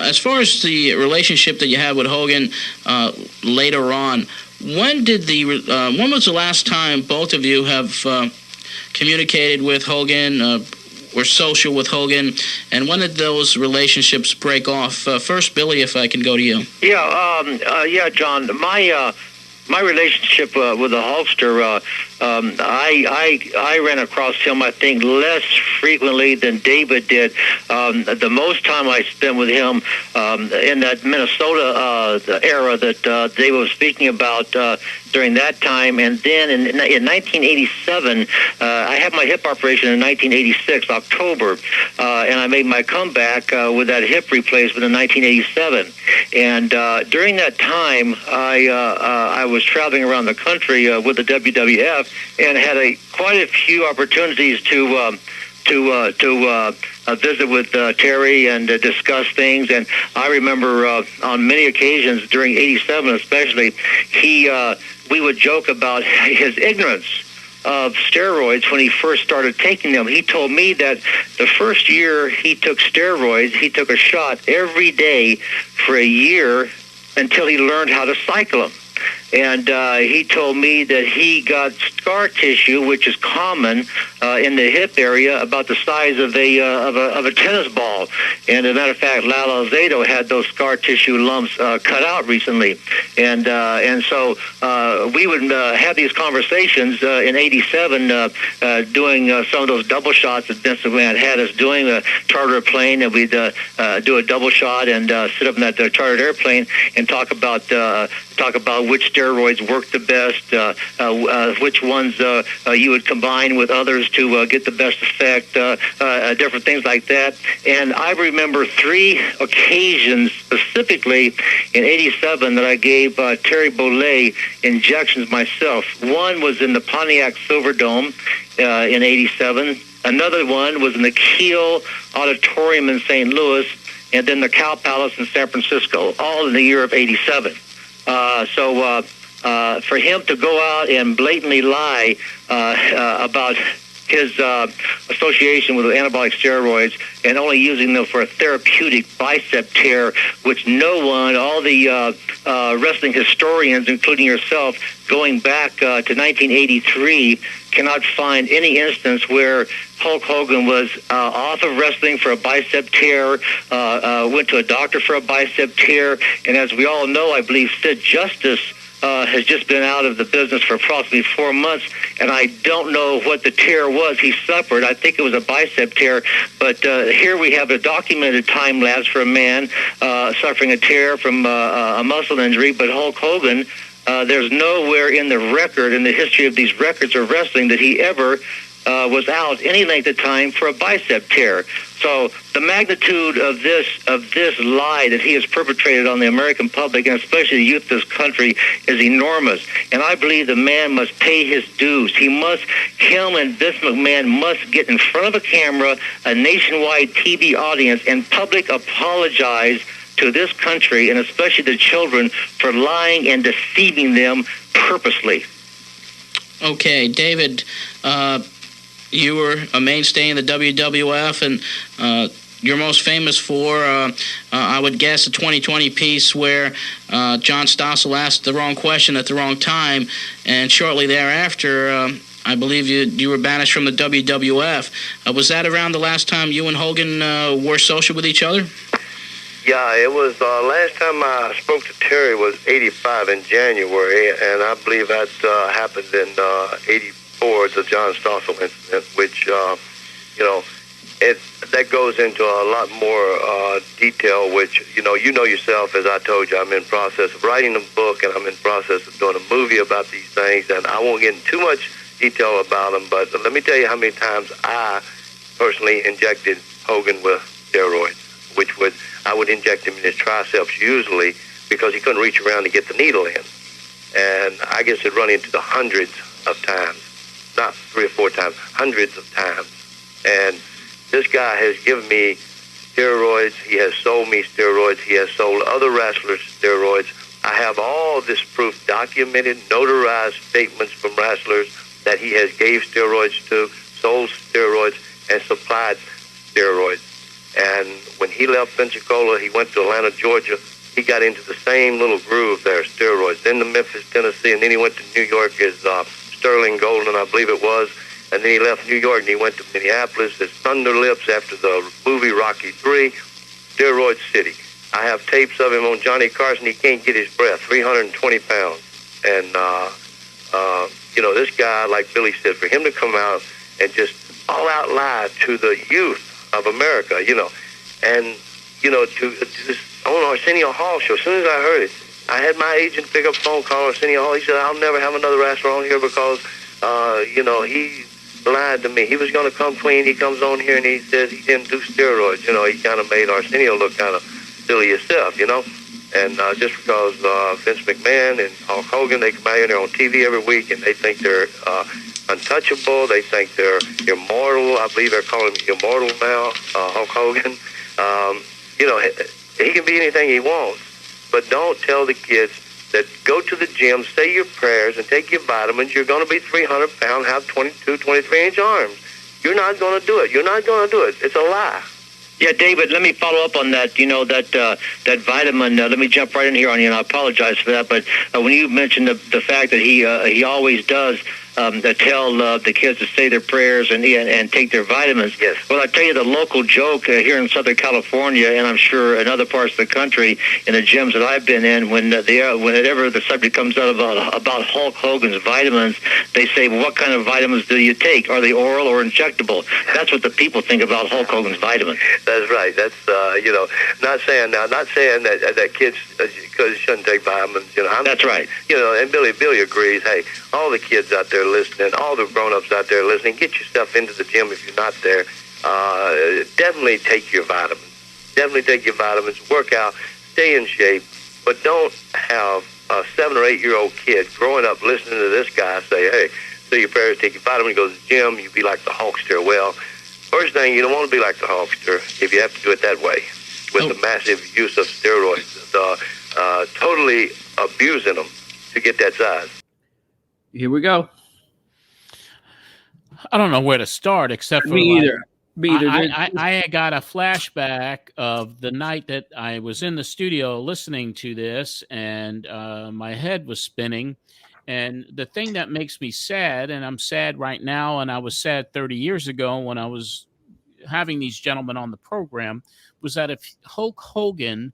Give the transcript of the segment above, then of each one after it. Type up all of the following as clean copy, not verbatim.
as far as the relationship that you had with Hogan later on, when was the last time both of you have communicated with Hogan, were social with Hogan, and when did those relationships break off? First, Billy, if I can go to you. Yeah, John. My relationship with the Hulkster, I ran across him, I think, less frequently than David did. The most time I spent with him in that Minnesota era that David was speaking about during that time, and then in 1987, I had my hip operation in 1986, October, and I made my comeback with that hip replacement in 1987. And during that time, I was traveling around the country with the WWF and had quite a few opportunities to visit with Terry and discuss things. And I remember on many occasions during '87, especially, we would joke about his ignorance of steroids when he first started taking them. He told me that the first year he took steroids, he took a shot every day for a year until he learned how to cycle them. And he told me that he got scar tissue, which is common in the hip area, about the size of a tennis ball. And as a matter of fact, Lalo Zato had those scar tissue lumps cut out recently. And so we would have these conversations in '87, doing some of those double shots that Vince McMahon had us doing, charter a plane, and we'd do a double shot and sit up in that chartered airplane and talk about which steroids work the best, which ones you would combine with others to get the best effect, different things like that. And I remember 3 occasions specifically in '87 that I gave Terry Bollea injections myself. One was in the Pontiac Silverdome in '87. Another one was in the Kiel Auditorium in St. Louis, and then the Cow Palace in San Francisco, all in the year of '87. So for him to go out and blatantly lie about his association with anabolic steroids and only using them for a therapeutic bicep tear, which no one, all the wrestling historians, including yourself, going back to 1983, cannot find any instance where Hulk Hogan was off of wrestling for a bicep tear, went to a doctor for a bicep tear, and as we all know, I believe Sid Justice has just been out of the business for approximately 4 months, and I don't know what the tear was he suffered. I think it was a bicep tear, but here we have a documented time lapse for a man suffering a tear from a muscle injury, but Hulk Hogan, there's nowhere in the record, in the history of these records of wrestling, that he ever was out any length of time for a bicep tear. So the magnitude of this lie that he has perpetrated on the American public, and especially the youth of this country, is enormous. And I believe the man must pay his dues. Him and Vince McMahon must get in front of a camera, a nationwide TV audience, and public apologize to this country, and especially the children, for lying and deceiving them purposely. Okay, David, you were a mainstay in the WWF, and you're most famous for, I would guess, a 2020 piece where John Stossel asked the wrong question at the wrong time, and shortly thereafter, I believe you were banished from the WWF. Was that around the last time you and Hogan were social with each other? Yeah, it was last time I spoke to Terry was '85 in January, and I believe that happened in '84, the John Stossel incident, which, that goes into a lot more detail, which, you know yourself, as I told you, I'm in process of writing a book, and I'm in process of doing a movie about these things, and I won't get into too much detail about them, but let me tell you how many times I personally injected Hogan with steroids, which I would inject him in his triceps usually because he couldn't reach around to get the needle in. And I guess it'd run into the hundreds of times, not 3 or 4 times, hundreds of times. And this guy has given me steroids. He has sold me steroids. He has sold other wrestlers steroids. I have all this proof, documented, notarized statements from wrestlers that he has gave steroids to, sold steroids, and supplied steroids. And when he left Pensacola, he went to Atlanta, Georgia. He got into the same little groove there, steroids. Then to Memphis, Tennessee, and then he went to New York as Sterling Golden, I believe it was. And then he left New York and he went to Minneapolis as Thunder Lips after the movie Rocky III, Steroid City. I have tapes of him on Johnny Carson. He can't get his breath, 320 pounds. And, this guy, like Billy said, for him to come out and just all out lie to the youth of America, and, to this on Arsenio Hall show. As soon as I heard it, I had my agent pick up the phone, call Arsenio Hall. He said, I'll never have another wrestler on here because, he lied to me. He was going to come clean. He comes on here and he says he didn't do steroids. He kind of made Arsenio look kind of silly himself, And just because Vince McMahon and Hulk Hogan, they come out here, they're on TV every week, and they think they're untouchable. They think they're immortal. I believe they're calling him immortal now, Hulk Hogan. He can be anything he wants, but don't tell the kids that go to the gym, say your prayers, and take your vitamins. You're going to be 300 pounds, have 22, 23-inch arms. You're not going to do it. You're not going to do it. It's a lie. Yeah, David, let me follow up on that. That vitamin. Let me jump right in here on you, and I apologize for that. But when you mentioned the fact that he always does tell the kids to say their prayers and take their vitamins. Yes. Well, I tell you, the local joke here in Southern California, and I'm sure in other parts of the country, in the gyms that I've been in, whenever the subject comes out about Hulk Hogan's vitamins, they say, well, what kind of vitamins do you take? Are they oral or injectable? That's what the people think about Hulk Hogan's vitamins. That's right. That's not saying that kids because shouldn't take vitamins. That's right. And Billy agrees. Hey, all the kids out there listening, all the grown-ups out there listening, get yourself into the gym if you're not there. Definitely take your vitamins. Definitely take your vitamins. Work out. Stay in shape. But don't have a 7 or 8 year old kid growing up listening to this guy say, "Hey, say your prayers, take your vitamins, go to the gym. You be like the Hulkster." Well, first thing, you don't want to be like the Hulkster if you have to do it that way with the massive use of steroids, totally abusing them to get that size. Here we go. I don't know where to start except for Me either. I got a flashback of the night that I was in the studio listening to this, and my head was spinning. And the thing that makes me sad, and I'm sad right now, and I was sad 30 years ago when I was having these gentlemen on the program, was that if Hulk Hogan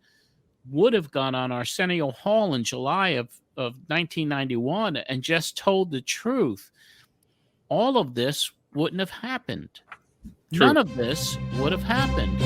would have gone on Arsenio Hall in July of 1991 and just told the truth, all of this wouldn't have happened. True. None of this would have happened.